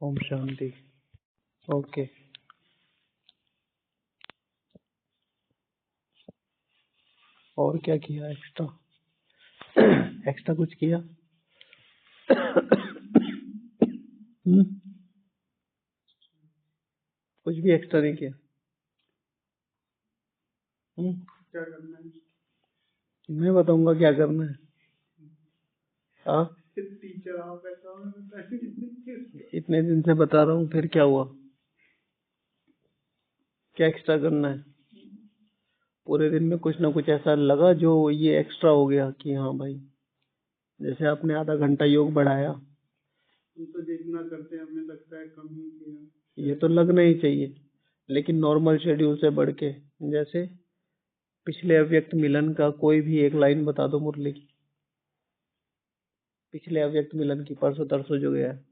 Om Shanti. Okay, और क्या किया एक्स्ट्रा? एक्स्ट्रा कुछ किया? कुछ भी एक्स्ट्रा नहीं किया? क्या करना है? मैं बताऊंगा क्या करना है। हाँ, टीचर आप ऐसा इतने दिन से बता रहा हूँ, फिर क्या हुआ? क्या एक्स्ट्रा करना है? पूरे दिन में कुछ ना कुछ ऐसा लगा जो ये एक्स्ट्रा हो गया कि हाँ भाई, जैसे आपने आधा घंटा योग बढ़ाया, हम तो जितना करते हैं हमें लगता है कम ही किया। ये तो लगना ही चाहिए, लेकिन नॉर्मल शेड्यूल से बढ़ के, जैसे पिछले अव्यक्त मिलन का कोई भी एक लाइन बता दो मुरली की। पिछले अव्यक्त मिलन की, परसों तरसों जो गया है,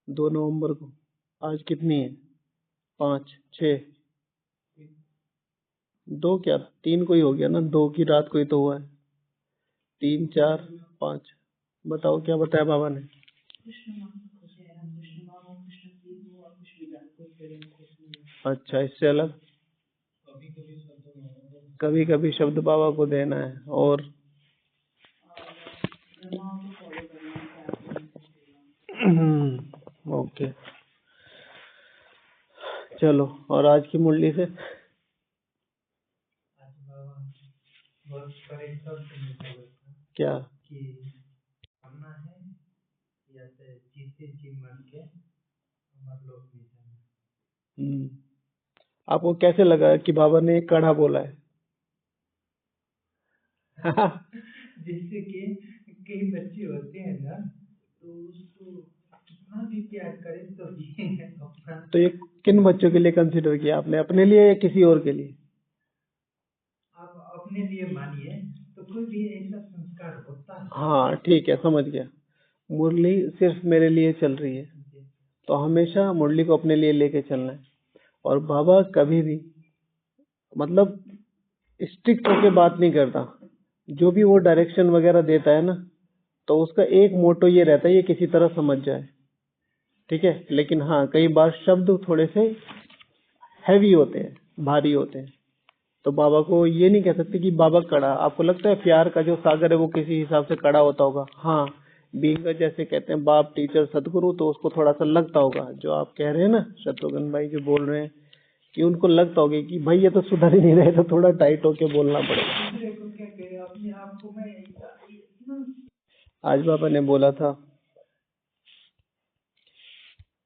2 नवंबर को। आज कितनी है? 5, 6, 2 क्या 3 को ही हो गया ना, 2 की रात को ही तो हुआ है। 3, 4, 5, बताओ क्या बताया बाबा ने? अच्छा, इससे अलग कभी कभी शब्द बाबा को देना है, और ओके, चलो। और आज की मुरली से क्या करना है या जीते जी मन के मतलब आपको कैसे लगा कि बाबा ने एक कड़ा बोला है? जैसे कि कई बच्चे होते हैं ना, तो उसको कितना भी प्यार करे तो भी अपना। तो ये किन बच्चों के लिए कंसीडर किया आपने, अपने लिए या किसी और के लिए? आप अपने लिए मानिए, तो कोई भी ऐसा संस्कार होता है। हाँ ठीक है, समझ गया। मुरली सिर्फ मेरे लिए चल रही है, तो हमेशा मुरली को अपने लिए लेके चलना है। और बाबा कभी भी मतलब स्ट्रिक्ट होके बात नहीं करता। जो भी वो डायरेक्शन वगैरह देता है ना, तो उसका एक मोटो ये रहता है, ये किसी तरह समझ जाए, ठीक है। लेकिन हाँ, कई बार शब्द थोड़े से हैवी होते हैं, भारी होते हैं, तो बाबा को ये नहीं कह सकते कि बाबा कड़ा। आपको लगता है प्यार का जो सागर है वो किसी हिसाब से कड़ा होता होगा? हाँ, बीइंग जैसे कहते हैं बाप, टीचर, सदगुरु, तो उसको थोड़ा सा लगता होगा। जो आप कह रहे हैं ना, शत्रुघ्न भाई जो बोल रहे हैं, कि उनको लगता होगा कि भाई ये तो सुधर ही नहीं रहे, तो थोड़ा टाइट होके बोलना पड़ेगा। आज बाबा ने बोला था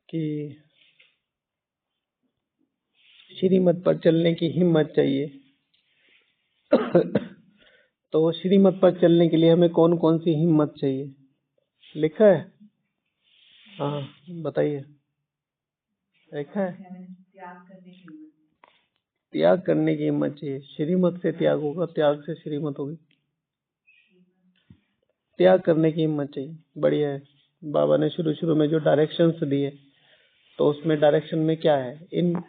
कि श्रीमत पर चलने की हिम्मत चाहिए। तो श्रीमत पर चलने के लिए हमें कौन कौन सी हिम्मत चाहिए, लिखा है? हाँ बताइए, लिखा है? त्याग करने की हिम्मत चाहिए। श्रीमत से त्याग होगा, त्याग से श्रीमत होगी। त्याग करने की हिम्मत चाहिए, बढ़िया है। बाबा ने शुरू शुरू में जो डायरेक्शंस दिए, तो उसमें डायरेक्शन में क्या है, इन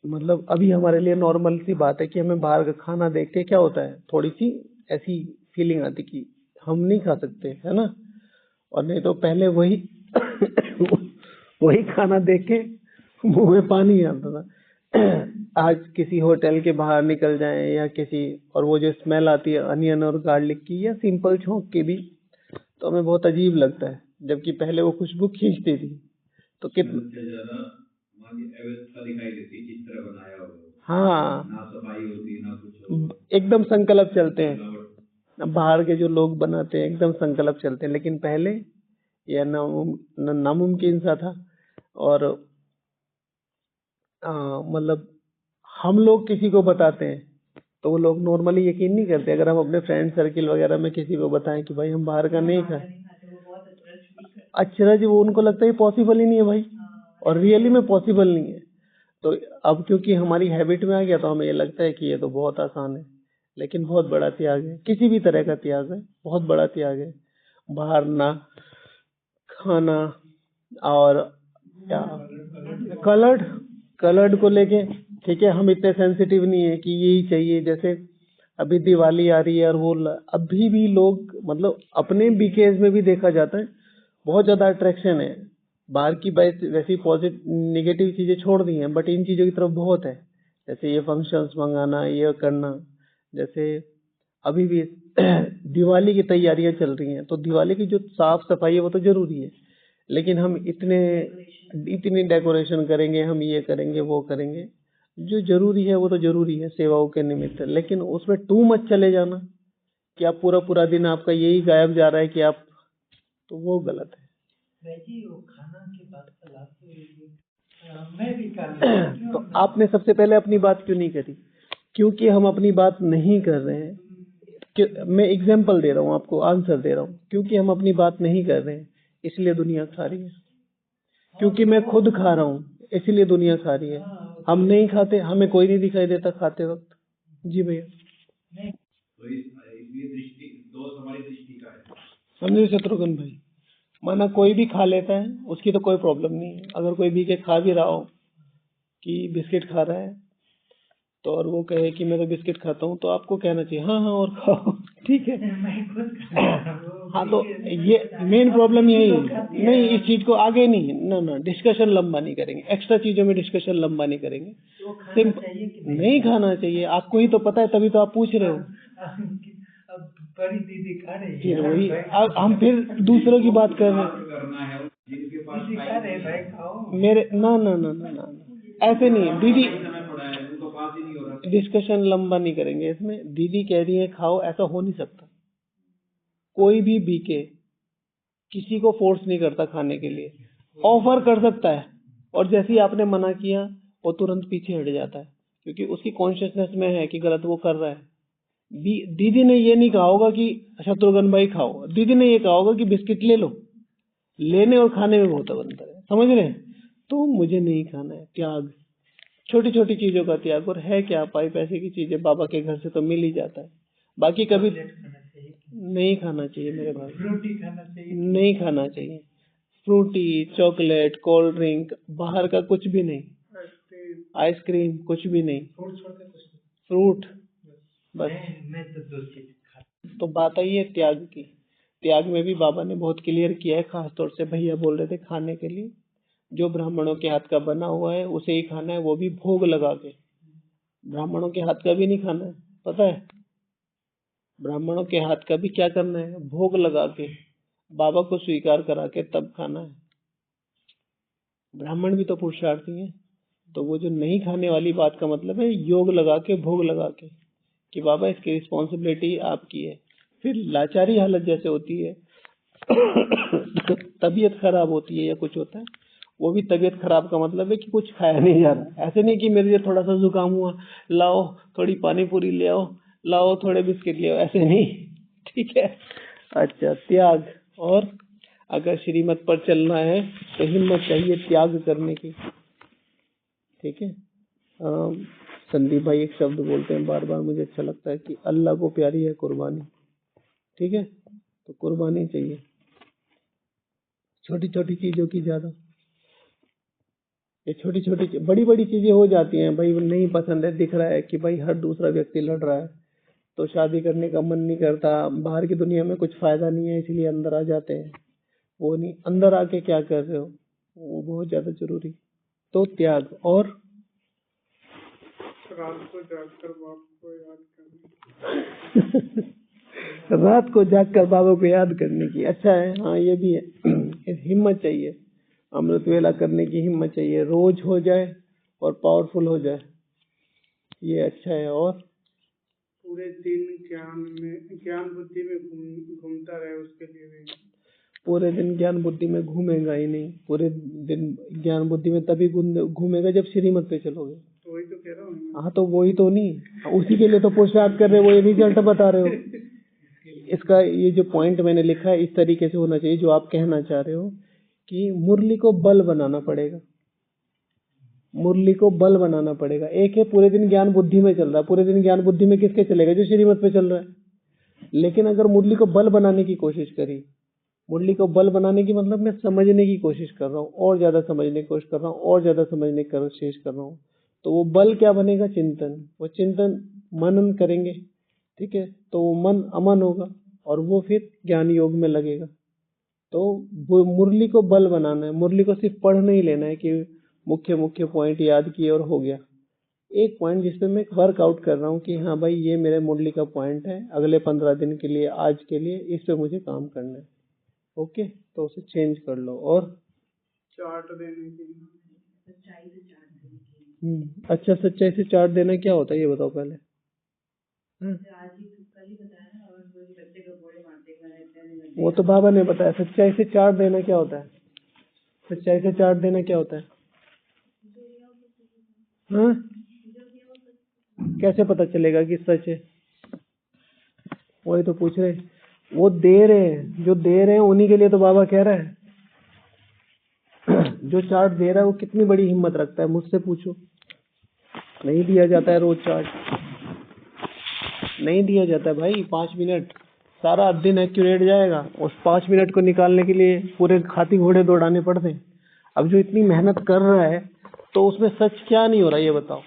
मतलब अभी हमारे लिए नॉर्मल सी बात है कि हमें बाहर का खाना देख के क्या होता है, थोड़ी सी ऐसी फीलिंग आती कि हम नहीं खा सकते, है ना। और नहीं तो पहले वही वही खाना देख के मुंह में पानी आता था। आज किसी होटल के बाहर निकल जाएं या किसी, और वो जो स्मेल आती है अनियन और गार्लिक की या सिंपल छोंक की भी, तो हमें बहुत अजीब लगता है, जबकि पहले वो खुशबू खींचती थी। तो कितना अव्यवस्था दिखाई देती जिस तरह बनाया हो। हाँ, ना सफाई होती ना कुछ, एकदम संकल्प चलते हैं। बाहर के जो लोग बनाते हैं एकदम संकल्प चलते हैं, लेकिन पहले यह नामुमकिन सा था। और मतलब हम लोग किसी को बताते हैं तो वो लोग नॉर्मली यकीन नहीं करते। अगर हम अपने फ्रेंड सर्किल वगैरह में किसी को बताएं कि भाई हम बाहर का नहीं खाए, अचरज, वो उनको लगता है पॉसिबल ही नहीं है भाई, और रियली में पॉसिबल नहीं है। तो अब क्योंकि हमारी हैबिट में आ गया, तो हमें ये लगता है कि ये तो बहुत आसान है, लेकिन बहुत बड़ा त्याग है। किसी भी तरह का त्याग है, बहुत बड़ा त्याग है। बाहर ना खाना, और क्या कलर्ड को लेके, ठीक है, हम इतने सेंसिटिव नहीं है कि यही चाहिए। जैसे अभी दिवाली आ रही है और वो अभी भी लोग मतलब अपने बीकेज में भी देखा जाता है बहुत ज्यादा अट्रैक्शन है। बाहर की वैसी पॉजिटिव नेगेटिव चीजें छोड़ दी हैं बट इन चीजों की तरफ बहुत है। जैसे ये फंक्शंस मंगाना, ये करना, जैसे अभी भी दिवाली की तैयारियां चल रही हैं तो दिवाली की जो साफ सफाई है वो तो जरूरी है, लेकिन हम इतनी डेकोरेशन करेंगे, हम ये करेंगे वो करेंगे, जो जरूरी है वो तो जरूरी है सेवाओं के निमित्त, लेकिन उसमें टू मच चले जाना कि आप पूरा पूरा दिन आपका यही गायब जा रहा है कि आप, तो वो गलत है। भाई जी वो खाना की बात चलाते हुए मैं भी कर रहा हूँ तो आपने सबसे पहले अपनी बात क्यों नहीं करी? क्योंकि हम अपनी बात नहीं कर रहे हैं। मैं एग्जाम्पल दे रहा हूँ आपको, आंसर दे रहा हूँ। क्योंकि हम अपनी बात नहीं कर रहे हैं इसलिए दुनिया खा रही है। क्योंकि मैं खुद खा रहा हूँ इसलिए दुनिया खा रही है। हम नहीं खाते, हमें कोई नहीं दिखाई देता खाते वक्त। जी भैया। तो इसलिए दृष्टि दोष हमारी दृष्टि का है। समझे शत्रुघ्न भाई? माना कोई भी खा लेता है उसकी तो कोई प्रॉब्लम नहीं है। अगर कोई भी के खा भी रहा हो कि बिस्किट खा रहा है तो और वो कहे कि मैं तो बिस्किट खाता हूँ तो आपको कहना चाहिए हाँ हाँ और खाओ, ठीक है। हाँ तो ये मेन प्रॉब्लम यही नहीं, इस चीज को आगे नहीं ना डिस्कशन लंबा नहीं करेंगे, एक्स्ट्रा चीजों में डिस्कशन लंबा नहीं करेंगे। नहीं खाना चाहिए, आपको ही तो पता है तभी तो आप पूछ रहे हो। अब बड़ी दीदी खा रही फिर है वही अब हम फिर दूसरों की बात कर रहे हैं। करना है जिनके पास दीदी खा रहे भाई खाओ। मेरे ना ऐसे नहीं दीदी, समय पड़ा है उनको पास ही नहीं हो रहा। डिस्कशन लंबा नहीं करेंगे इसमें। दीदी कह रही है खाओ, ऐसा हो नहीं सकता। कोई भी बीके किसी को फोर्स नहीं करता खाने के लिए, ऑफर कर सकता है और जैसे ही आपने मना किया वो तुरंत पीछे हट जाता है क्योंकि उसकी कॉन्शियसनेस में है कि गलत वो कर रहा है। दीदी ने ये नहीं कहा होगा कि शत्रुघ्न भाई खाओ, दीदी ने ये कहा होगा कि बिस्किट ले लो। लेने और खाने में बहुत अंतर है, समझ रहे हैं? तो मुझे नहीं खाना है, त्याग, छोटी छोटी चीजों का त्याग। और है क्या, पाई पैसे की चीजें बाबा के घर से तो मिल ही जाता है। बाकी कभी नहीं खाना चाहिए मेरे भाई, फ्रूटी खाना चाहिए, नहीं खाना चाहिए। फ्रूटी, चॉकलेट, कोल्ड ड्रिंक, बाहर का कुछ भी नहीं, आइसक्रीम कुछ भी नहीं, फ्रूट बस। मैं तो दो चीज खाता। तो बात आई है त्याग की। त्याग में भी बाबा ने बहुत क्लियर किया है, खासतौर से भैया बोल रहे थे खाने के लिए जो ब्राह्मणों के हाथ का बना हुआ है उसे ही खाना है, वो भी भोग लगा के। ब्राह्मणों के हाथ का भी नहीं खाना है, पता है? ब्राह्मणों के हाथ का भी क्या करना है, भोग लगा के बाबा को स्वीकार करा के तब खाना है। ब्राह्मण भी तो पुरुषार्थी हैं। तो वो जो नहीं खाने वाली बात का मतलब है योग लगा के, भोग लगा के कि बाबा इसकी रिस्पॉन्सिबिलिटी आपकी है। फिर लाचारी हालत जैसे होती है तबीयत खराब होती है या कुछ होता है, वो भी तबीयत खराब का मतलब है कि कुछ खाया नहीं जा रहा। ऐसे नहीं कि मेरे लिए थोड़ा सा जुकाम हुआ, लाओ थोड़ी पानी पूरी ले आओ, लाओ थोड़े बिस्किट ले आओ, ऐसे नहीं, ठीक है। अच्छा, त्याग। और अगर श्रीमत पर चलना है तो हिम्मत चाहिए त्याग करने की, ठीक है। संदीप भाई एक शब्द बोलते हैं बार बार, मुझे अच्छा लगता है कि अल्लाह को प्यारी है कुर्बानी, ठीक है। तो कुर्बानी चाहिए छोटी छोटी चीजों की ज्यादा। ये छोटी छोटी बड़ी बड़ी चीजें हो जाती हैं भाई, नहीं पसंद है, दिख रहा है कि भाई हर दूसरा व्यक्ति लड़ रहा है तो शादी करने का मन नहीं करता, बाहर की दुनिया में कुछ फायदा नहीं है इसलिए अंदर आ जाते हैं। वो नहीं, अंदर आके क्या कर रहे हो वो बहुत ज्यादा जरूरी। तो त्याग। और रात को जागकर बाप को याद करना। रात को जागकर बाबा को याद करने की, अच्छा है। हाँ ये भी है, हिम्मत चाहिए, अमृत वेला करने की हिम्मत चाहिए, रोज हो जाए और पावरफुल हो जाए, ये अच्छा है। और पूरे दिन ज्ञान बुद्धि में घूमता रहे, उसके लिए भी। पूरे दिन ज्ञान बुद्धि में घूमेगा ही नहीं, पूरे दिन ज्ञान बुद्धि में तभी घूमेगा जब श्रीमत पे चलोगे। तो वही तो कह रहा हूँ। हाँ तो वही तो नहीं, उसी के लिए तो पुरुषार्थ कर रहे हो, वो ये रिजल्ट बता रहे हो। इसका ये जो पॉइंट मैंने लिखा है इस तरीके से होना चाहिए जो आप कहना चाह रहे हो कि मुरली को बल बनाना पड़ेगा, मुरली को बल बनाना पड़ेगा। एक है पूरे दिन ज्ञान बुद्धि में चल रहा है, पूरे दिन ज्ञान बुद्धि में किसके चलेगा, जो श्रीमत पे चल रहा है। लेकिन अगर मुरली को बल बनाने की कोशिश करी, मुरली को बल बनाने की मतलब मैं समझने की कोशिश कर रहा हूँ, और ज्यादा समझने की कोशिश कर रहा हूँ, और ज्यादा समझने की कोशिश कर रहा हूँ, तो वो बल क्या बनेगा, चिंतन। वो चिंतन मनन करेंगे ठीक है, तो वो मन अमन होगा और वो फिर ज्ञान योग में लगेगा। तो वो मुरली को बल बनाना है, मुरली को सिर्फ पढ़ नहीं लेना है कि मुख्य मुख्य पॉइंट याद किए और हो गया। एक पॉइंट जिसपे मैं वर्कआउट कर रहा हूँ कि हाँ भाई ये मेरे मुरली का पॉइंट है, अगले 15 दिन के लिए, आज के लिए इस पे मुझे काम करना है। ओके, तो उसे चेंज कर लो। और चार्ट देने के लिए अच्छा, सच्चाई से चार्ट देना क्या होता है ये बताओ पहले। वो तो बाबा ने बताया। सच्चाई से चार्ट देना क्या होता है? सच्चाई से चार्ट देना क्या होता है? हाँ, कैसे पता चलेगा कि सच है? वही तो पूछ रहे। वो दे रहे हैं, जो दे रहे हैं उन्हीं के लिए तो बाबा कह रहा है। जो चार्ट दे रहा है वो कितनी बड़ी हिम्मत रखता है, मुझसे पूछो। नहीं दिया जाता है रोज चार्ट, नहीं दिया जाता है भाई। 5 मिनट, सारा दिन एक्यूरेट जाएगा, उस 5 मिनट को निकालने के लिए पूरे हाथी घोड़े दौड़ाने पड़ते हैं। अब जो इतनी मेहनत कर रहा है तो उसमें सच क्या नहीं हो रहा ये बताओ।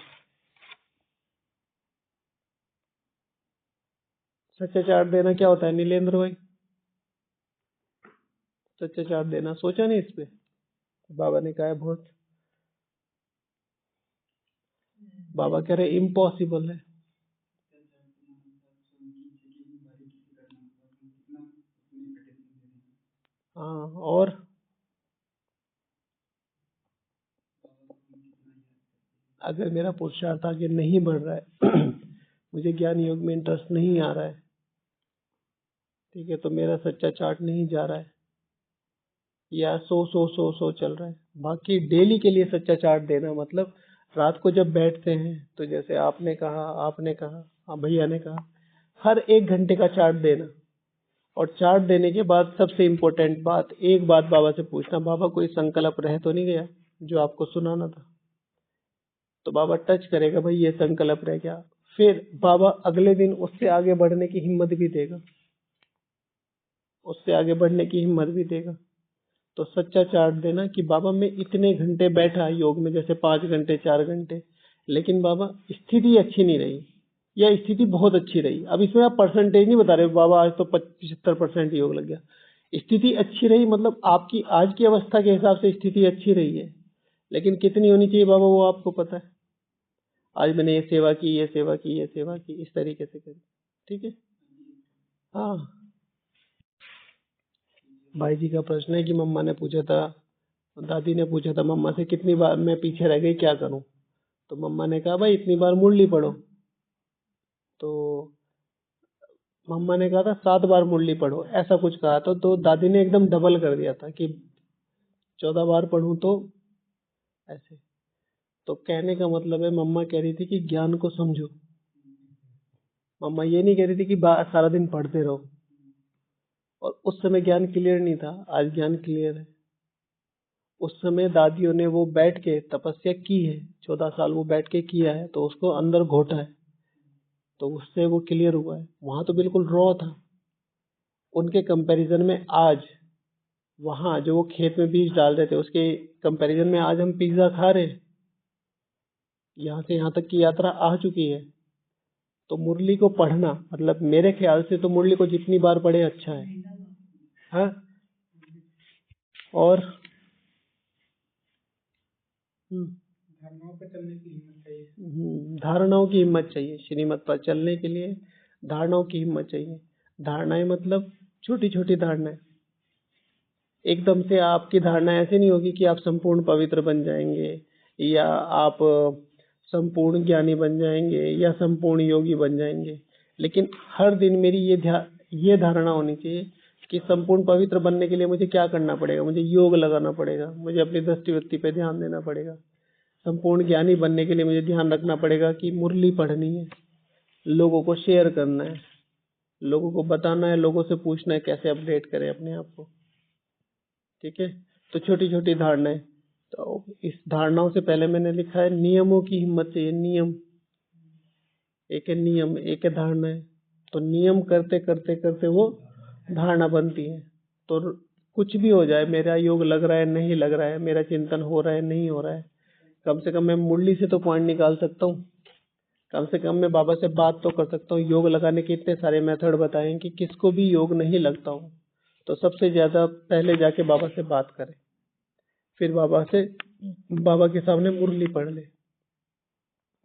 सच्चा चार्ट देना क्या होता है नीलेंद्र भाई? सच्चा चार्ट देना सोचा नहीं इस पे? बाबा ने कहा है बहुत। बाबा कह रहे इम्पॉसिबल है। हाँ, और अगर मेरा पुरुषार्थ आगे नहीं बढ़ रहा है मुझे ज्ञान योग में इंटरेस्ट नहीं आ रहा है, ठीक है, तो मेरा सच्चा चार्ट नहीं जा रहा है, या सो चल रहा है। बाकी डेली के लिए सच्चा चार्ट देना मतलब रात को जब बैठते हैं तो जैसे आपने कहा, हाँ भैया ने कहा, हर 1 घंटे का चार्ट देना। और चार्ट देने के बाद सबसे इम्पोर्टेंट बात, एक बात बाबा से पूछना, बाबा कोई संकल्प रह तो नहीं गया जो आपको सुनाना था? तो बाबा टच करेगा, भाई ये संकल्प रह गया। फिर बाबा अगले दिन उससे आगे बढ़ने की हिम्मत भी देगा, उससे आगे बढ़ने की हिम्मत भी देगा। तो सच्चा चार्ट देना कि बाबा मैं इतने घंटे बैठा योग में, जैसे 5 घंटे 4 घंटे, लेकिन बाबा स्थिति अच्छी नहीं रही या स्थिति बहुत अच्छी रही। अब इसमें आप परसेंटेज नहीं बता रहे बाबा आज तो 75% योग लग गया। स्थिति अच्छी रही मतलब आपकी आज की अवस्था के हिसाब से स्थिति अच्छी रही है, लेकिन कितनी होनी चाहिए बाबा वो आपको पता है। आज मैंने ये सेवा की, ये सेवा की, ये सेवा की, इस तरीके से करी, ठीक है। हाँ, भाई जी का प्रश्न है कि मम्मा ने पूछा था, दादी ने पूछा था मम्मा से कितनी बार मैं पीछे रह गई क्या करूं? तो मम्मा ने कहा भाई इतनी बार मुरली पढ़ो। तो मम्मा ने कहा था 7 बार मुरली पढ़ो, ऐसा कुछ कहा था। तो दादी ने एकदम डबल कर दिया था कि 14 बार पढ़ूं तो ऐसे। तो कहने का मतलब है मम्मा कह रही थी कि ज्ञान को समझो। मम्मा ये नहीं कह रही थी कि सारा दिन पढ़ते रहो। और उस समय ज्ञान क्लियर नहीं था, आज ज्ञान क्लियर है। उस समय दादियों ने वो बैठ के तपस्या की है, 14 साल वो बैठ के किया है, तो उसको अंदर घोटा है, तो उससे वो क्लियर हुआ है। वहां तो बिल्कुल रॉ था। उनके कंपैरिजन में आज वहां जो वो खेत में बीज डाल रहे थे उसके कंपैरिजन में आज हम पिज्जा खा रहे हैं। यहाँ से यहाँ तक की यात्रा आ चुकी है। तो मुरली को पढ़ना मतलब मेरे ख्याल से तो मुरली को जितनी बार पढ़े अच्छा है। हाँ, और धारणाओं पर चलने की हिम्मत चाहिए। धारणाओं की हिम्मत चाहिए। श्रीमत पर चलने के लिए धारणाओं की हिम्मत चाहिए। धारणाएं मतलब छोटी छोटी धारणाएं। एकदम से आपकी धारणा ऐसे नहीं होगी कि आप संपूर्ण पवित्र बन जाएंगे, या आप संपूर्ण ज्ञानी बन जाएंगे, या संपूर्ण योगी बन जाएंगे। लेकिन हर दिन मेरी ये धारणा होनी चाहिए कि संपूर्ण पवित्र बनने के लिए मुझे क्या करना पड़ेगा, मुझे योग लगाना पड़ेगा, मुझे अपनी दृष्टि वृत्ति पे ध्यान देना पड़ेगा। संपूर्ण ज्ञानी बनने के लिए मुझे ध्यान रखना पड़ेगा कि मुरली पढ़नी है, लोगों को शेयर करना है, लोगों को बताना है, लोगों से पूछना है कैसे अपडेट करें अपने आप को, ठीक है। तो छोटी छोटी धारणाएं। तो इस धारणाओं से पहले मैंने लिखा है नियमों की हिम्मत चाहिए। नियम, एक है नियम, एक है धारणा है। तो नियम करते करते करते वो धारणा बनती है। तो कुछ भी हो जाए, मेरा योग लग रहा है नहीं लग रहा है, मेरा चिंतन हो रहा है नहीं हो रहा है, कम से कम मैं मुरली से तो पॉइंट निकाल सकता हूँ। कम से कम मैं बाबा से बात तो कर सकता हूँ। योग लगाने के इतने सारे मेथड बताए कि किसको भी योग नहीं लगता हो तो सबसे ज्यादा पहले जाके बाबा से बात करें, फिर बाबा के सामने मुरली पढ़ ले,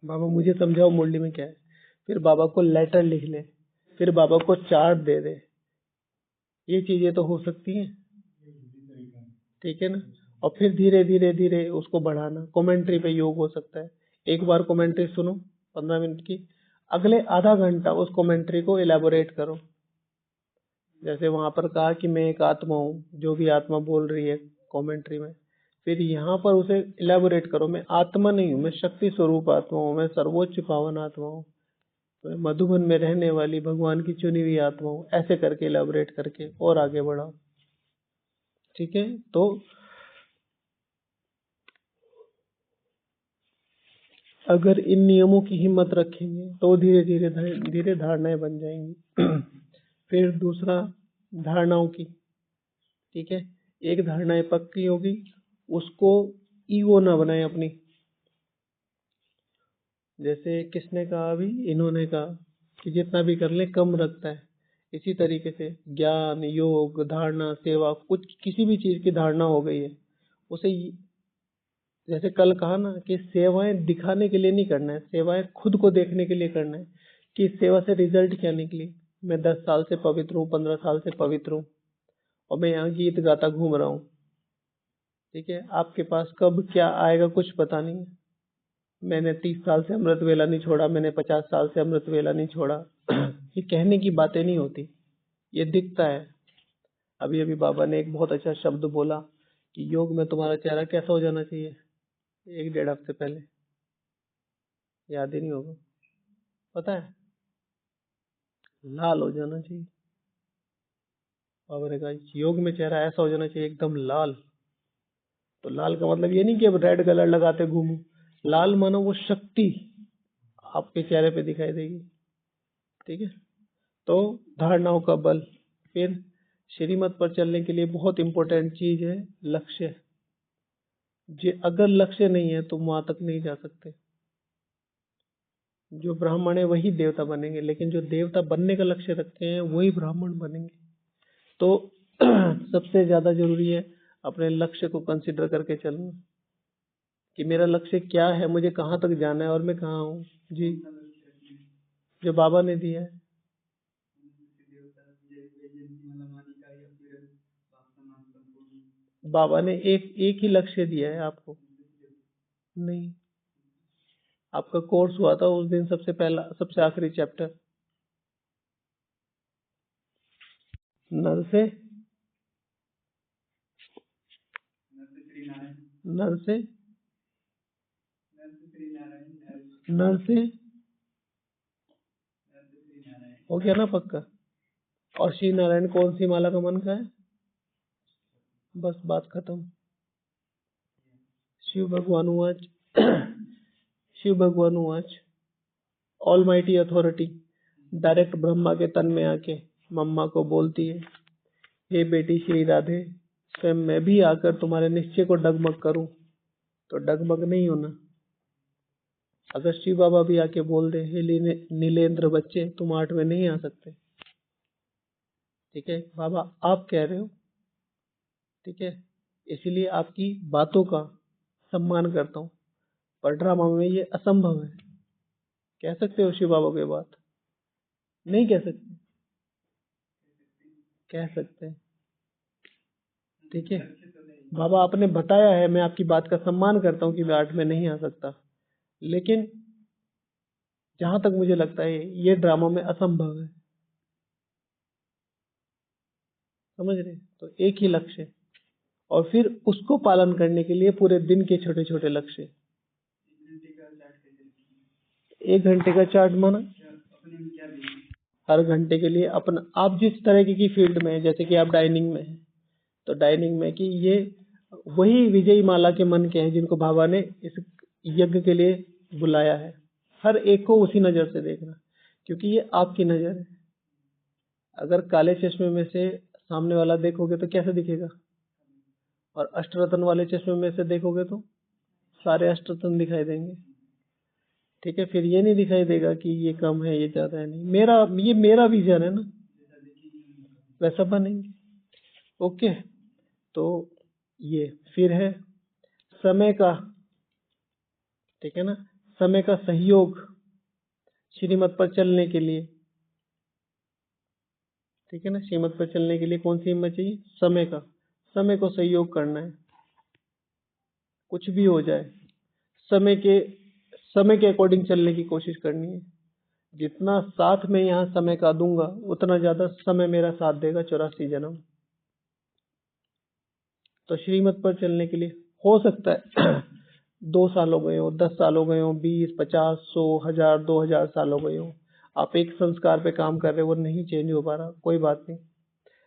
बाबा मुझे समझाओ मुरली में क्या है, फिर बाबा को लेटर लिख ले, फिर बाबा को चार्ट दे दे। ये चीजें तो हो सकती हैं, ठीक है ना। और फिर धीरे धीरे धीरे उसको बढ़ाना। कमेंट्री पे योग हो सकता है। एक बार कमेंट्री सुनो 15 मिनट की, अगले आधा घंटा उस कमेंट्री को इलेबोरेट करो। जैसे वहां पर कहा कि मैं एक आत्मा हूँ, जो भी आत्मा बोल रही है कमेंट्री में, फिर यहाँ पर उसे इलेबोरेट करो, मैं आत्मा नहीं हूँ, मैं शक्ति स्वरूप आत्मा हूँ, मैं सर्वोच्च पावन आत्मा हूँ, मैं मधुबन में रहने वाली भगवान की चुनी हुई आत्मा हूँ। ऐसे करके इलेबोरेट करके और आगे बढ़ाओ, ठीक है। तो अगर इन नियमों की हिम्मत रखेंगे तो धीरे धीरे धीरे धारणाएं बन जाएंगी। फिर दूसरा, धारणाओं की, ठीक है। एक धारणाएं पक्की होगी, उसको ईगो ना बनाए अपनी। जैसे किसने कहा अभी, इन्होंने कहा कि जितना भी कर ले कम रखता है। इसी तरीके से ज्ञान, योग, धारणा, सेवा, कुछ किसी भी चीज की धारणा हो गई है, उसे जैसे कल कहा ना कि सेवाएं दिखाने के लिए नहीं करना है, सेवाएं खुद को देखने के लिए करना है कि इस सेवा से रिजल्ट क्या निकली। मैं 10 साल से पवित्र हूँ, 15 साल से पवित्र हूँ, और मैं यहाँ गीत गाता घूम रहा हूँ, ठीक है। आपके पास कब क्या आएगा कुछ पता नहीं है। मैंने 30 साल से अमृत वेला नहीं छोड़ा, मैंने 50 साल से अमृत वेला नहीं छोड़ा। ये कहने की बातें नहीं होती, ये दिखता है। अभी अभी बाबा ने एक बहुत अच्छा शब्द बोला कि योग में तुम्हारा चेहरा कैसा हो जाना चाहिए, 1-1.5 हफ्ते पहले, याद ही नहीं होगा, पता है, लाल हो जाना चाहिए। बाबा ने कहा योग में चेहरा ऐसा हो जाना चाहिए, एकदम लाल। तो लाल का मतलब ये नहीं कि अब रेड कलर लगाते घूमो, लाल मानो वो शक्ति आपके चेहरे पे दिखाई देगी, ठीक है। तो धारणाओं का बल। फिर श्रीमत पर चलने के लिए बहुत इंपॉर्टेंट चीज है लक्ष्य। अगर लक्ष्य नहीं है तो वहां तक नहीं जा सकते। जो ब्राह्मण है वही देवता बनेंगे, लेकिन जो देवता बनने का लक्ष्य रखते हैं वही ब्राह्मण बनेंगे। तो सबसे ज्यादा जरूरी है अपने लक्ष्य को कंसिडर करके चलना कि मेरा लक्ष्य क्या है, मुझे कहाँ तक जाना है और मैं कहाँ हूँ जी। जो बाबा ने दिया है, बाबा ने एक ही लक्ष्य दिया है आपको, नहीं। आपका कोर्स हुआ था उस दिन, सबसे आखिरी चैप्टर नर से नर से नर से हो गया ना पक्का। और श्री नारायण कौन सी माला का मन का है, बस बात खत्म। शिव भगवान उवाच शिव भगवान उवाच ऑलमाइटी अथॉरिटी डायरेक्ट ब्रह्मा के तन में आके मम्मा को बोलती है, हे बेटी श्री राधे, स्वयं मैं भी आकर तुम्हारे निश्चय को डगमग करूं तो डगमग नहीं होना। अगर शिव बाबा भी आके बोल दे, हे नीलेंद्र बच्चे तुम 8 में नहीं आ सकते, ठीक है, बाबा आप कह रहे हो, ठीक है, इसलिए आपकी बातों का सम्मान करता हूँ, पर ड्रामा में ये असंभव है। कह सकते हो शिव बाबा की बात, नहीं कह सकते, कह सकते हैं, ठीक है। बाबा आपने बताया है, मैं आपकी बात का सम्मान करता हूँ कि मैं 8 में नहीं आ सकता, लेकिन जहां तक मुझे लगता है ये ड्रामा में असंभव है, समझ रहे। तो एक ही लक्ष्य, और फिर उसको पालन करने के लिए पूरे दिन के छोटे छोटे लक्ष्य। 1 घंटे का चार्ट माना हर घंटे के लिए अपना, आप जिस तरह की फील्ड में है, जैसे कि आप डाइनिंग में हैं तो डाइनिंग में कि ये वही विजयी माला के मन के हैं जिनको बाबा ने इस यज्ञ के लिए बुलाया है। हर एक को उसी नजर से देखना, क्योंकि ये आपकी नजर है। अगर काले चश्मे में से सामने वाला देखोगे तो कैसे दिखेगा, और अष्टरत्न वाले चश्मे में से देखोगे तो सारे अष्टरत्न दिखाई देंगे, ठीक है, फिर ये नहीं दिखाई देगा कि ये कम है ये ज्यादा है, नहीं ये मेरा विजन है ना, वैसा बनेंगे। ओके, तो ये फिर है समय का, ठीक है ना, समय का सहयोग श्रीमत पर चलने के लिए, ठीक है ना, श्रीमत पर चलने के लिए कौन सी हिम्मत चाहिए? समय का, समय को सहयोग करना है, कुछ भी हो जाए समय के अकॉर्डिंग चलने की कोशिश करनी है। जितना साथ में यहाँ समय का दूंगा उतना ज्यादा समय मेरा साथ देगा 84 जन्म। तो श्रीमत पर चलने के लिए हो सकता है 2 साल हो गए हो, 10 साल हो गए हो, 20, 50, 100, 1000, 2000 साल हो गए हो, आप एक संस्कार पे काम कर रहे हो, वो नहीं चेंज हो पा रहा, कोई बात नहीं।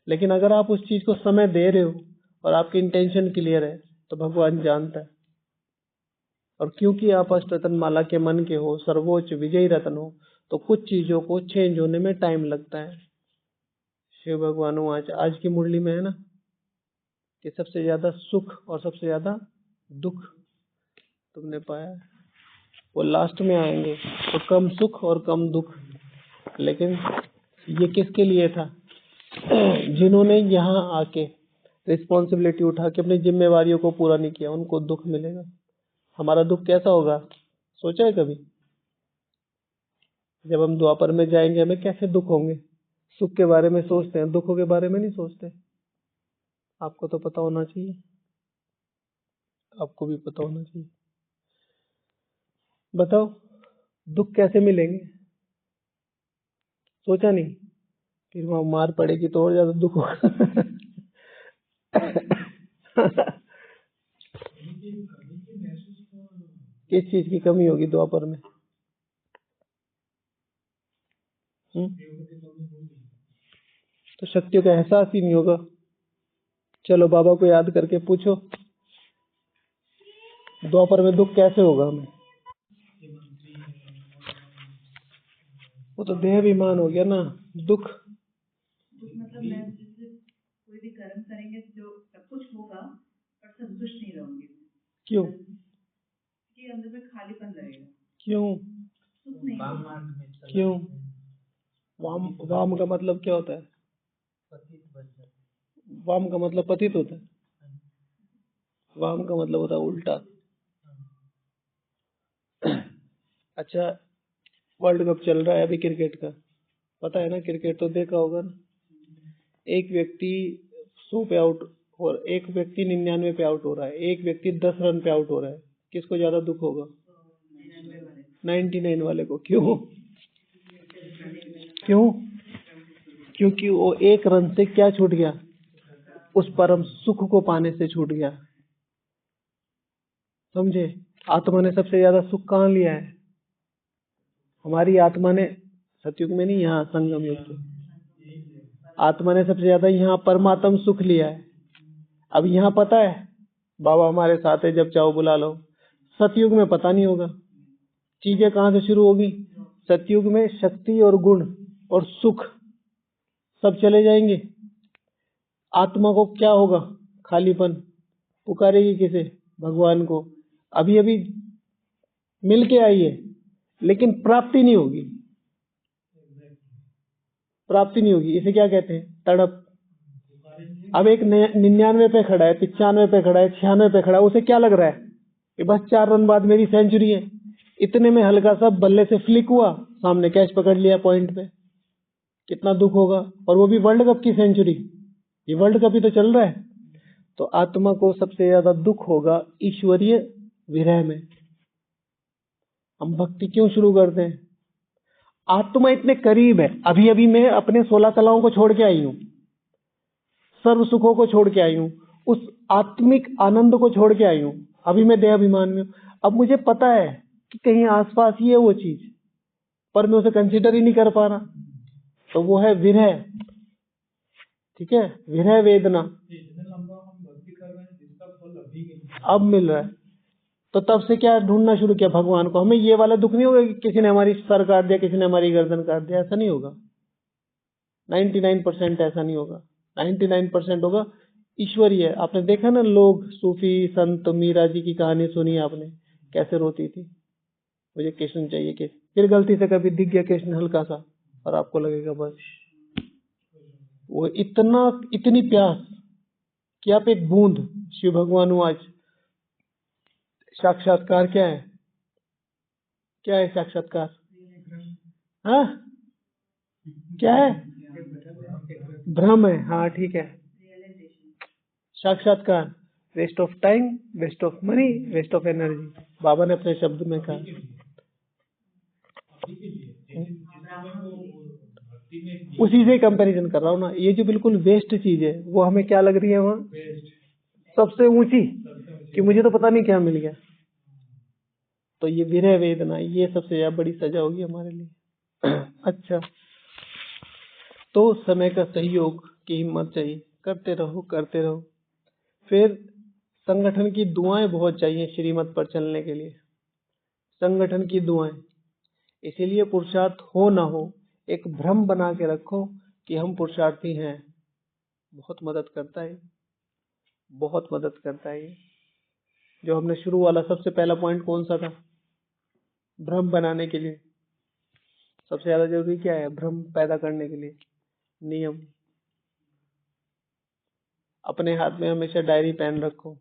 लेकिन अगर आप उस चीज को समय दे रहे हो और आपकी इंटेंशन क्लियर है तो भगवान जानता है। और क्योंकि आप अष्टरत्न माला के मन के हो, सर्वोच्च विजयी रत्न हो, तो कुछ चीजों को चेंज होने में टाइम लगता है। शिव भगवान आज की मुरली में है ना कि सबसे ज्यादा सुख और सबसे ज्यादा दुख तुमने पाया है, वो लास्ट में आएंगे, तो कम सुख और कम दुख। लेकिन ये किसके लिए था? जिन्होंने यहाँ आके रिस्पॉन्सिबिलिटी उठा के अपनी जिम्मेवारियों को पूरा नहीं किया, उनको दुख मिलेगा। हमारा दुख कैसा होगा, सोचा है कभी? जब हम द्वापर में जाएंगे हमें कैसे दुख होंगे? सुख के बारे में सोचते हैं, दुखों के बारे में नहीं सोचते। आपको तो पता होना चाहिए, आपको भी पता होना चाहिए। बताओ दुख कैसे मिलेंगे? सोचा नहीं? फिर वहां मार पड़ेगी तो और ज्यादा दुख होगा। किस चीज की कमी होगी द्वापर में? तो शक्तियों का एहसास ही नहीं होगा। चलो बाबा को याद करके पूछो द्वापर में दुख कैसे होगा हमें? वो तो देहाभिमान हो गया ना। दुख मतलब मैं जैसे कोई भी कर्म करेंगे जो सब कुछ होगा पर संतुष्ट नहीं रहूंगी। क्यों? कि अंदर में खालीपन रहेगा। क्यों? सुख नहीं। क्यों? वाम का मतलब क्या होता है? वाम का मतलब पतित होता है। वाम का मतलब होता है उल्टा। अच्छा, वर्ल्ड कप चल रहा है अभी क्रिकेट का, पता है ना? क्रिकेट तो देखा होगा ना। एक व्यक्ति 100 पे आउट और एक व्यक्ति 99 पे आउट हो रहा है, एक व्यक्ति 10 रन पे आउट हो रहा है, किसको ज्यादा दुख होगा? 99 वाले को। क्यों? क्यों? क्योंकि वो एक रन से क्या छूट गया? उस परम सुख को पाने से छूट गया। समझे? आत्मा ने सबसे ज्यादा सुख कहाँ लिया है? हमारी आत्मा ने सतयुग में नहीं, यहाँ संगम युग में आत्मा ने सबसे ज्यादा यहाँ परमात्म सुख लिया है। अब यहाँ पता है बाबा हमारे साथ है, जब चाहो बुला लो। सतयुग में पता नहीं होगा। चीजें कहाँ से शुरू होगी? सतयुग में शक्ति और गुण और सुख सब चले जाएंगे। आत्मा को क्या होगा? खालीपन। पुकारेगी किसे? भगवान को। अभी अभी मिल के आई है लेकिन प्राप्ति नहीं होगी। प्राप्ति नहीं होगी, इसे क्या कहते हैं? तड़प। अब एक 99 पे खड़ा है, 95 पे खड़ा है, 96 पे खड़ा है, उसे क्या लग रहा है कि बस 4 रन बाद मेरी सेंचुरी है। इतने में हल्का सा बल्ले से फ्लिक हुआ, सामने कैच पकड़ लिया पॉइंट पे। कितना दुख होगा? और वो भी वर्ल्ड कप की सेंचुरी। ये वर्ल्ड कप ही तो चल रहा है। तो आत्मा को सबसे ज्यादा दुख होगा ईश्वरीय विरह में। हम भक्ति क्यों शुरू करते हैं? आत्मा इतने करीब है। अभी अभी मैं अपने 16 कलाओं को छोड़ के आई हूँ, सर्व सुखों को छोड़ के आई हूँ, उस आत्मिक आनंद को छोड़ के आई हूँ। अभी मैं देहाभिमान में हूँ। अब मुझे पता है कि कहीं आसपास ही है वो चीज, पर मैं उसे कंसिडर ही नहीं कर पा रहा। तो वो है विरह। ठीक है, विरह वेदना अब मिल रहा है। तो तब से क्या ढूंढना शुरू किया भगवान को। हमें ये वाला दुख नहीं होगा कि किसी ने हमारी सर काट दिया, किसी ने हमारी गर्दन काट दिया। ऐसा नहीं होगा। 99% ऐसा नहीं होगा। 99% होगा ईश्वरीय। आपने देखा ना, लोग सूफी संत मीरा जी की कहानी सुनी आपने, कैसे रोती थी। मुझे क्वेश्चन चाहिए कि फिर गलती से कभी दिख गया क्वेश्चन हल्का सा और आपको लगेगा बस वो इतनी प्यास कि आप एक बूंद। शिव भगवान आज साक्षात्कार क्या है? क्या है साक्षात्कार? हाँ क्या है? भ्रम है। हाँ ठीक है। साक्षात्कार waste of time, waste of money, waste of energy. बाबा ने अपने शब्द में कहा। उसी से कंपैरिजन कर रहा हूँ ना। ये जो बिल्कुल वेस्ट चीज है वो हमें क्या लग रही है वहाँ सबसे ऊंची, कि मुझे तो पता नहीं क्या मिल गया। तो ये विरह वेदना, ये सबसे ज्यादा बड़ी सजा होगी हमारे लिए। अच्छा, तो समय का सहयोग की हिम्मत चाहिए, करते रहो करते रहो। फिर संगठन की दुआएं बहुत चाहिए श्रीमत पर चलने के लिए, संगठन की दुआएं। इसीलिए पुरुषार्थ हो ना हो एक भ्रम बना के रखो कि हम पुरुषार्थी हैं। बहुत मदद करता है, बहुत मदद करता है। जो हमने शुरू वाला सबसे पहला पॉइंट कौन सा था? भ्रम बनाने के लिए सबसे ज्यादा जरूरी क्या है? भ्रम पैदा करने के लिए नियम। अपने हाथ में हमेशा डायरी पेन रखो,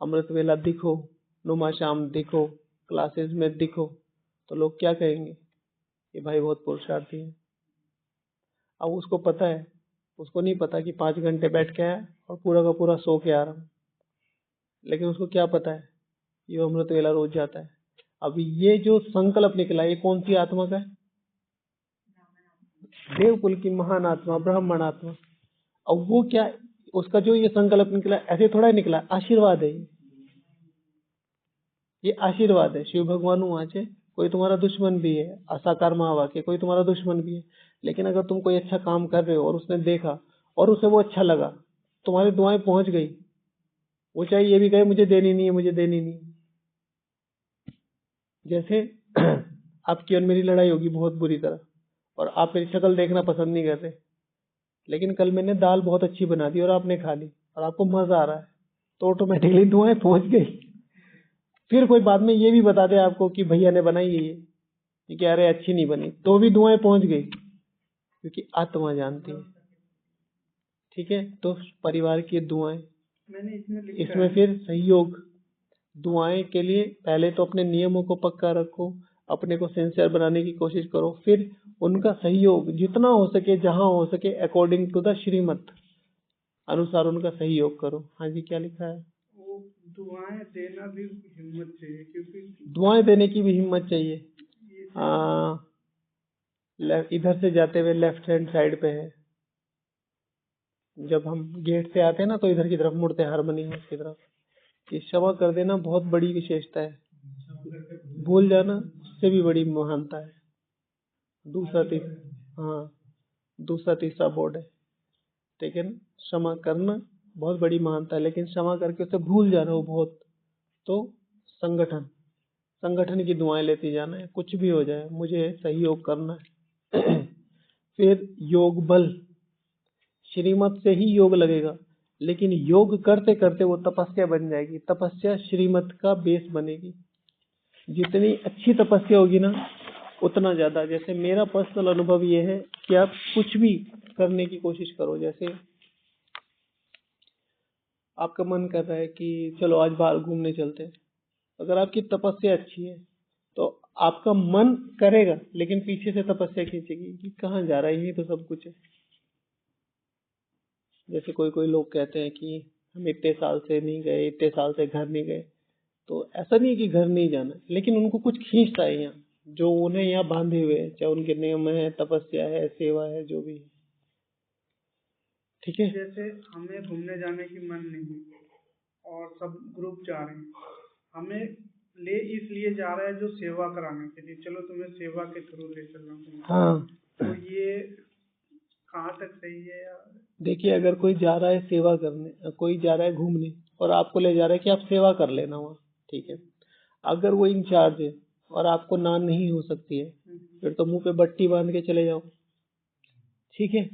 अमृत वेला दिखो, नुमा शाम दिखो, क्लासेस में दिखो, तो लोग क्या कहेंगे? ये भाई बहुत पुरुषार्थी है। अब उसको पता है, उसको नहीं पता कि 5 घंटे बैठ के आया और पूरा का पूरा सो के आ रहा हूँ, लेकिन उसको क्या पता है? ये अमृत वेला रोज जाता है। अब ये जो संकल्प निकला ये कौन सी आत्मा का है? देवकुल की महान आत्मा, ब्राह्मण आत्मा। अब वो क्या, उसका जो ये संकल्प निकला ऐसे थोड़ा ही निकला, आशीर्वाद है ये आशीर्वाद है। शिव भगवान आज है, कोई तुम्हारा दुश्मन भी है, असाकार महावाक्य, कोई तुम्हारा दुश्मन भी है, लेकिन अगर तुम कोई अच्छा काम कर रहे हो और उसने देखा और उसे वो अच्छा लगा, तुम्हारी दुआएं पहुंच गई, वो चाहे ये भी कहे मुझे देनी नहीं है, मुझे देनी नहीं। जैसे आपकी और मेरी लड़ाई होगी बहुत बुरी तरह और आप मेरी शक्ल देखना पसंद नहीं कर रहे, लेकिन कल मैंने दाल बहुत अच्छी बना दी और आपने खा ली और आपको मजा आ रहा है, तो ऑटोमेटिकली दुआएं पहुंच गई। फिर कोई बाद में ये भी बता दे आपको कि भैया ने बनाई है ये कह रहे अच्छी नहीं बनी, तो भी दुआएं पहुंच गई, क्योंकि आत्मा जानती है। ठीक है, तो परिवार की दुआएं, मैंने इसमें फिर सहयोग। दुआएं के लिए पहले तो अपने नियमों को पक्का रखो, अपने को सिंसियर बनाने की कोशिश करो, फिर उनका सहयोग जितना हो सके, जहां हो सके, अकॉर्डिंग टू द श्रीमत अनुसार उनका सहयोग करो। हाँ जी, क्या लिखा है? वो दुआएं देना भी हिम्मत चाहिए, क्योंकि दुआएं देने की भी हिम्मत चाहिए। इधर से जाते हुए लेफ्ट हैंड साइड पे है, जब हम गेट से आते हैं ना तो इधर की तरफ मुड़ते, हारमोनी हाउस की तरफ। ये क्षमा कर देना बहुत बड़ी विशेषता है, भूल जाना उससे भी बड़ी महानता है। दूसरा तीसरा बोर्ड है, ठीक है ना। क्षमा करना बहुत बड़ी महानता है, लेकिन क्षमा करके उसे भूल जाना वो बहुत। तो संगठन की दुआएं लेती जाना है, कुछ भी हो जाए मुझे सहयोग करना है। फिर योग बल, श्रीमत से ही योग लगेगा, लेकिन योग करते करते वो तपस्या बन जाएगी। तपस्या श्रीमत का बेस बनेगी। जितनी अच्छी तपस्या होगी ना उतना ज्यादा। जैसे मेरा पर्सनल अनुभव ये है कि आप कुछ भी करने की कोशिश करो, जैसे आपका मन कर रहा है कि चलो आज बाहर घूमने चलते हैं, अगर आपकी तपस्या अच्छी है तो आपका मन करेगा, लेकिन पीछे से तपस्या खींचेगी कि कहाँ जा रहा है, ये तो सब कुछ है। जैसे कोई लोग कहते हैं कि हम इतने साल से नहीं गए, इतने साल से घर नहीं गए, तो ऐसा नहीं है कि घर नहीं जाना, लेकिन उनको कुछ खींचता है यहाँ, जो उन्हें यहाँ बांधे हुए है, चाहे उनके नियम है, तपस्या है, सेवा है, जो भी है। ठीक है, जैसे हमें घूमने जाने की मन नहीं और सब ग्रुप जा रहे हैं, हमें ले इसलिए जा रहा है जो सेवा कराने के लिए, चलो तुम्हें सेवा के थ्रू ले चल रहा हूँ। हाँ, तो ये कहाँ तक सही है यार? देखिए, अगर कोई जा रहा है सेवा करने, कोई जा रहा है घूमने और आपको ले जा रहा है कि आप सेवा कर लेना वहाँ, ठीक है। अगर वो इंचार्ज है और आपको ना नहीं हो सकती है, फिर तो मुंह पे बट्टी बांध के चले जाओ, ठीक है।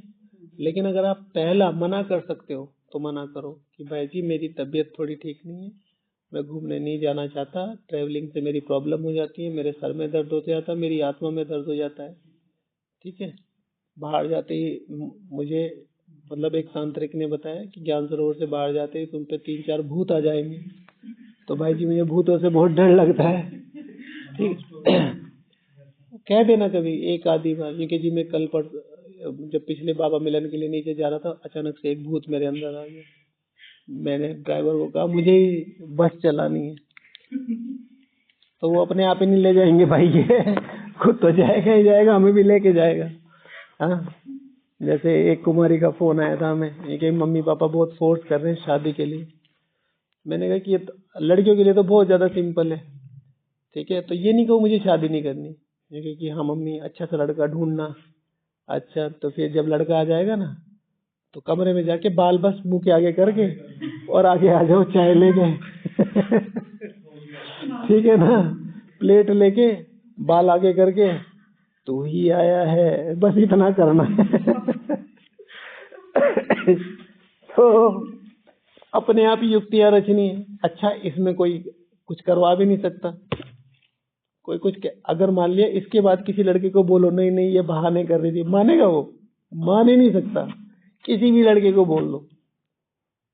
लेकिन अगर आप पहला मना कर सकते हो तो मना करो कि भाई जी मेरी तबीयत थोड़ी ठीक नहीं है मैं घूमने नहीं जाना चाहता, ट्रैवलिंग से मेरी प्रॉब्लम हो जाती है, मेरे सर में दर्द हो जाता है, मेरी आत्मा में दर्द हो जाता है। ठीक है, बाहर जाते ही मुझे मतलब एक तांत्रिक ने बताया कि ज्ञान सरोवर से बाहर जाते ही तुम पे 3-4 भूत आ जाएंगे। तो भाई जी मुझे भूतों से बहुत डर लगता है। ठीक, कह देना कभी एक आधी बार, क्योंकि जी मैं कल पर जब पिछले बाबा मिलन के लिए नीचे जा रहा था, अचानक से एक भूत मेरे अंदर आ गया। मैंने ड्राइवर को कहा मुझे ही बस चलानी है, तो वो अपने आप ही नहीं ले जाएंगे भाई, ये खुद तो जाएगा ही जाएगा, हमें भी लेके जाएगा। हाँ, जैसे एक कुमारी का फोन आया था हमें, ये कि मम्मी पापा बहुत फोर्स कर रहे हैं शादी के लिए। मैंने कहा कि ये लड़कियों के लिए तो बहुत ज्यादा सिंपल है। ठीक है, तो ये नहीं कहो मुझे शादी नहीं करनी, क्योंकि हाँ मम्मी अच्छा सा लड़का ढूंढना। अच्छा, तो फिर जब लड़का आ जाएगा ना, तो कमरे में जाके बाल बस मुंह के आगे करके और आगे आ जाओ चाय लेके। ठीक है ना, प्लेट लेके बाल आगे करके तू ही आया है, बस इतना करना है। तो अपने आप ही युक्तियां रचनी है। अच्छा, इसमें कोई कुछ करवा भी नहीं सकता, कोई कुछ अगर मान लिया इसके बाद किसी लड़के को बोलो नहीं नहीं ये बहाने कर रही थी, मानेगा वो? मान ही नहीं सकता। किसी भी लड़के को बोल लो,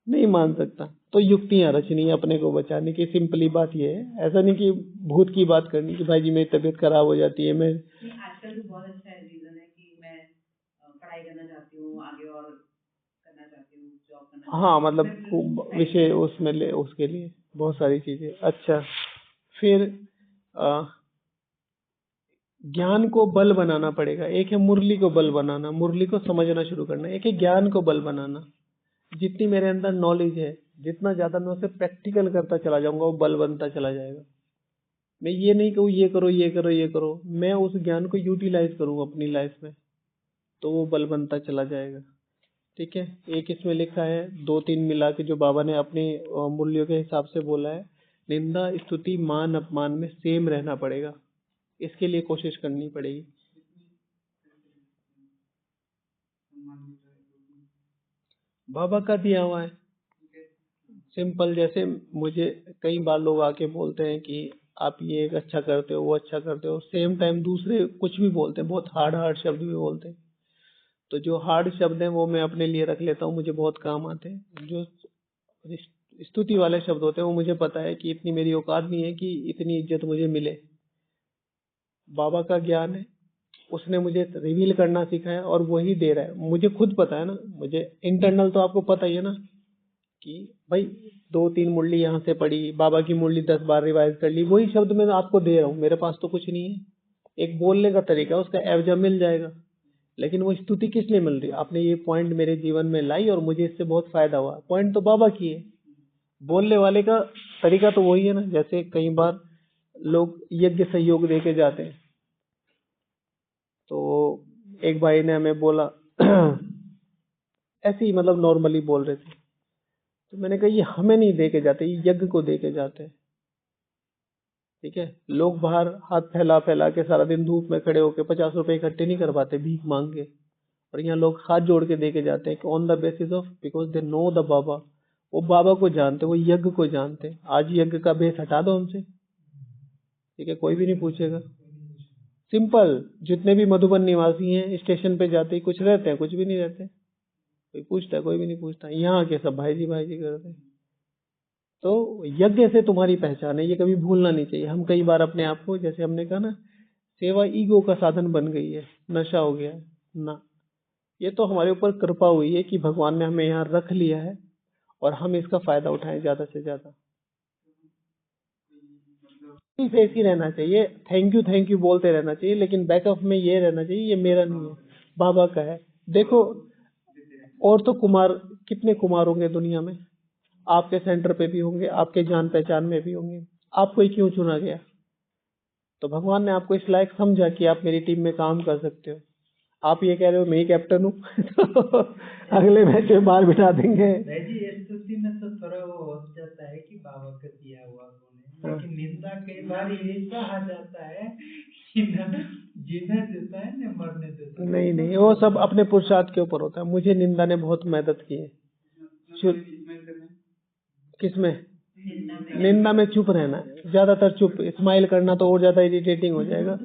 नहीं मान सकता। तो युक्तियां रचनी है अपने को बचाने की। सिंपली बात ये है, ऐसा नहीं कि भूत की बात करनी कि भाई जी मेरी तबीयत खराब हो जाती है। मैं आजकल तो बहुत अच्छा रीजन है कि मैं पढ़ाई करना चाहती हूँ, आगे और करना चाहती हूँ, जॉब करना। हाँ, मतलब विषय उसमें ले, उसके लिए बहुत सारी चीजें। अच्छा, फिर ज्ञान को बल बनाना पड़ेगा। एक है मुरली को बल बनाना, मुरली को समझना शुरू करना। एक है ज्ञान को बल बनाना। जितनी मेरे अंदर नॉलेज है, जितना ज्यादा मैं उसे प्रैक्टिकल करता चला जाऊंगा, वो बल बनता चला जाएगा। मैं ये नहीं कहूँ ये करो ये करो ये करो, मैं उस ज्ञान को यूटिलाइज करूँ अपनी लाइफ में, तो वो बल बनता चला जाएगा। ठीक है, एक इसमें लिखा है 2-3 मिला के जो बाबा ने अपनी मूल्यों के हिसाब से बोला है। निंदा स्तुति मान अपमान में सेम रहना पड़ेगा, इसके लिए कोशिश करनी पड़ेगी। बाबा का दिया हुआ है सिंपल। जैसे मुझे कई बार लोग आके बोलते हैं कि आप ये एक अच्छा करते हो, वो अच्छा करते हो, सेम टाइम दूसरे कुछ भी बोलते हैं, बहुत हार्ड शब्द भी बोलते हैं। तो जो हार्ड शब्द हैं वो मैं अपने लिए रख लेता हूँ, मुझे बहुत काम आते हैं। जो स्तुति वाले शब्द होते हैं वो मुझे पता है कि इतनी मेरी औकात नहीं है कि इतनी इज्जत मुझे मिले। बाबा का ज्ञान है, उसने मुझे रिवील करना सिखाया और वही दे रहा है। मुझे खुद पता है ना, मुझे इंटरनल तो आपको पता ही है ना कि भाई 2-3 मुरली यहाँ से पढ़ी, बाबा की मुरली 10 बार रिवाइज कर ली, वही शब्द मैं आपको दे रहा हूँ। मेरे पास तो कुछ नहीं है, एक बोलने का तरीका, उसका एवजा मिल जाएगा। लेकिन वो स्तुति किस लिए मिल रही? आपने ये पॉइंट मेरे जीवन में लाई और मुझे इससे बहुत फायदा हुआ। पॉइंट तो बाबा की है, बोलने वाले का तरीका तो वही है ना। जैसे कई बार लोग यज्ञ सहयोग दे के जाते हैं, तो एक भाई ने हमें बोला ऐसे ही मतलब नॉर्मली बोल रहे थे, तो मैंने कहा ये हमें नहीं दे के जाते, ये यज्ञ को दे के जाते हैं। ठीक है, लोग बाहर हाथ फैला फैला के सारा दिन धूप में खड़े होकर 50 रुपए इकट्ठे नहीं कर पाते भीख मांग के, और यहाँ लोग हाथ जोड़ के दे के जाते हैं on the basis of because they know the baba. वो बाबा को जानते, वो यज्ञ को जानते। आज यज्ञ का बेस हटा दो हमसे, ठीक है, कोई भी नहीं पूछेगा। सिंपल, जितने भी मधुबन निवासी हैं स्टेशन पे जाते ही कुछ रहते हैं, कुछ भी नहीं रहते, कोई पूछता है? कोई भी नहीं पूछता। यहाँ के सब भाई जी करते हैं। तो यज्ञ से तुम्हारी पहचान है, ये कभी भूलना नहीं चाहिए। हम कई बार अपने आप को, जैसे हमने कहा ना, सेवा ईगो का साधन बन गई है, नशा हो गया ना। ये तो हमारे ऊपर कृपा हुई है कि भगवान ने हमें यहाँ रख लिया है और हम इसका फायदा उठाएं ज्यादा से ज्यादा। ऐसे ही रहना चाहिए, थैंक यू बोलते रहना चाहिए, लेकिन बैकअप में ये रहना चाहिए ये मेरा नहीं है, बाबा का है। देखो, और तो कुमार, कितने कुमार होंगे दुनिया में, आपके सेंटर पे भी होंगे, आपके जान पहचान में भी होंगे। आपको ही क्यों चुना गया? तो भगवान ने आपको इस लायक समझा कि आप मेरी टीम में काम कर सकते हो। आप ये कह रहे हो मैं ही कैप्टन हूँ तो अगले मैच में बाहर बिठा देंगे। जी स्तुति में तो थोड़ा वो हो जाता है कि बाबा का दिया हुआ गुण है, लेकिन निंदा कई बार ऐसा आ जाता है कि जीने देता है न मरने देता है। नहीं, वो सब अपने पुरुषार्थ के ऊपर होता है। मुझे निंदा ने बहुत मदद की है। किसमें? निंदा में चुप रहना है, ज्यादातर चुप। स्माइल करना तो और ज्यादा इरिटेटिंग हो जाएगा।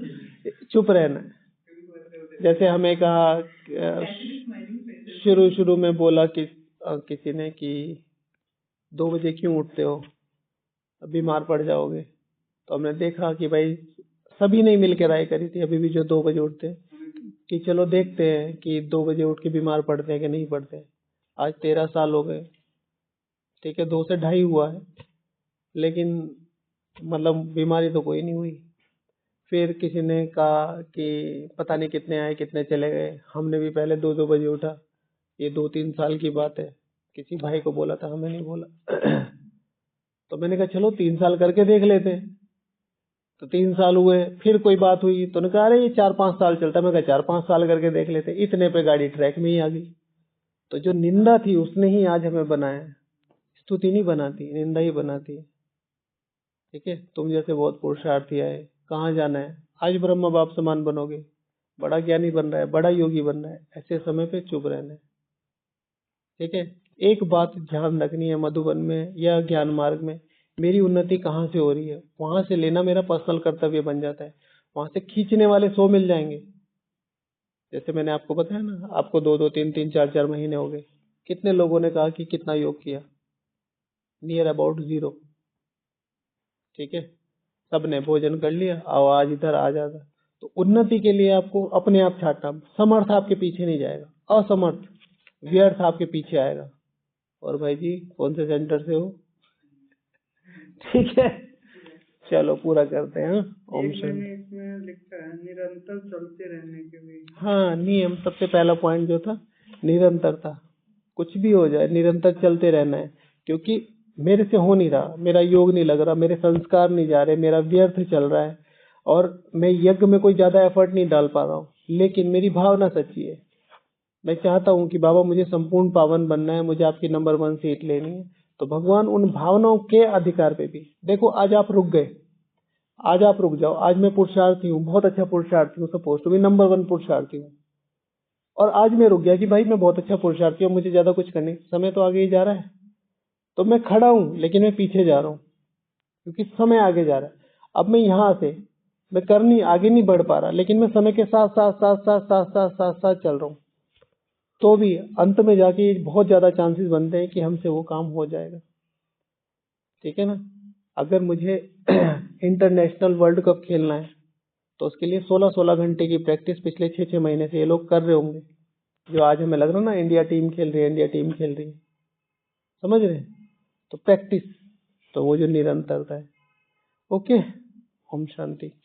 चुप रहना है। जैसे हमें कहा शुरू में बोला कि किसी ने कि 2 बजे क्यों उठते हो, बीमार पड़ जाओगे। तो हमने देखा कि भाई सभी ने मिलकर राय करी थी, अभी भी जो 2 बजे उठते हैं, कि चलो देखते हैं कि 2 बजे उठ के बीमार पड़ते हैं कि नहीं पड़ते। आज 13 साल हो गए, ठीक है, 2 से 2.5 हुआ है, लेकिन मतलब बीमारी तो कोई नहीं हुई। फिर किसी ने कहा कि पता नहीं कितने आए कितने चले गए, हमने भी पहले 2-2 बजे उठा। ये 2-3 साल की बात है। किसी भाई को बोला था, हमें नहीं बोला। तो मैंने कहा चलो 3 साल करके देख लेते हैं। तो 3 साल हुए, फिर कोई बात हुई तो उन्होंने कहा अरे ये 4-5 साल चलता है। मैं कहा 4-5 साल करके देख लेते। इतने पे गाड़ी ट्रैक में ही आ गई। तो जो निंदा थी उसने ही आज हमें बनाया। स्तुति नहीं बनाती, निंदा ही बनाती है। ठीक है, तुम जैसे बहुत पुरुषार्थी आए, कहाँ जाना है, आज ब्रह्म बाप समान बनोगे, बड़ा ज्ञानी बन रहा है, बड़ा योगी बन रहा है, ऐसे समय पे चुप रहना है। ठीक है, एक बात ध्यान रखनी है, मधुबन में या ज्ञान मार्ग में मेरी उन्नति कहाँ से हो रही है, वहां से लेना मेरा पर्सनल कर्तव्य बन जाता है। वहां से खींचने वाले 100 मिल जाएंगे। जैसे मैंने आपको बताया ना, आपको 2-2, 3-3, 4-4 महीने हो गए, कितने लोगों ने कहा कि कितना योग किया, नियर अबाउट 0। ठीक है, सबने भोजन कर लिया, आज इधर आ जाता। तो उन्नति के लिए आपको अपने आप छाटना। समर्थ आपके पीछे नहीं जाएगा, असमर्थ व्यर्थ आपके पीछे आएगा। और भाई जी कौन से सेंटर से हो? ठीक है, चलो पूरा करते हैं। ओम एक शांति। मैंने इसमें लिखा है निरंतर चलते रहने के लिए। हाँ, नियम सबसे पहला पॉइंट जो था निरंतरता। कुछ भी हो जाए निरंतर चलते रहना है, क्योंकि मेरे से हो नहीं रहा, मेरा योग नहीं लग रहा, मेरे संस्कार नहीं जा रहे, मेरा व्यर्थ चल रहा है और मैं यज्ञ में कोई ज्यादा एफर्ट नहीं डाल पा रहा हूँ, लेकिन मेरी भावना सच्ची है। मैं चाहता हूँ कि बाबा मुझे संपूर्ण पावन बनना है, मुझे आपकी नंबर 1 सीट लेनी है। तो भगवान उन भावनाओं के अधिकार पे भी देखो, आज आप रुक गए, आज आप रुक जाओ। आज मैं पुरुषार्थी हूँ, बहुत अच्छा पुरुषार्थी हूँ, सपोज टू बी नंबर 1 पुरुषार्थी हूँ, और आज मैं रुक गया कि भाई मैं बहुत अच्छा पुरुषार्थी हूँ, मुझे ज्यादा कुछ करने, समय तो आगे ही जा रहा है। तो मैं खड़ा हूँ लेकिन मैं पीछे जा रहा हूँ, क्योंकि समय आगे जा रहा है। अब मैं यहाँ से मैं आगे नहीं बढ़ पा रहा, लेकिन मैं समय के साथ साथ साथ साथ साथ साथ साथ साथ चल रहा हूँ। तो भी अंत में जाके बहुत ज्यादा चांसेस बनते हैं कि हमसे वो काम हो जाएगा। ठीक है ना। अगर मुझे इंटरनेशनल वर्ल्ड कप खेलना है तो उसके लिए 16-16 घंटे की प्रैक्टिस पिछले 6-6 महीने से ये लोग कर रहे होंगे। जो आज हमें लग रहा है ना इंडिया टीम खेल रही है, इंडिया टीम खेल रही है, समझ रहे हैं? तो प्रैक्टिस, तो वो जो निरंतरता है। ओके, ओम शांति।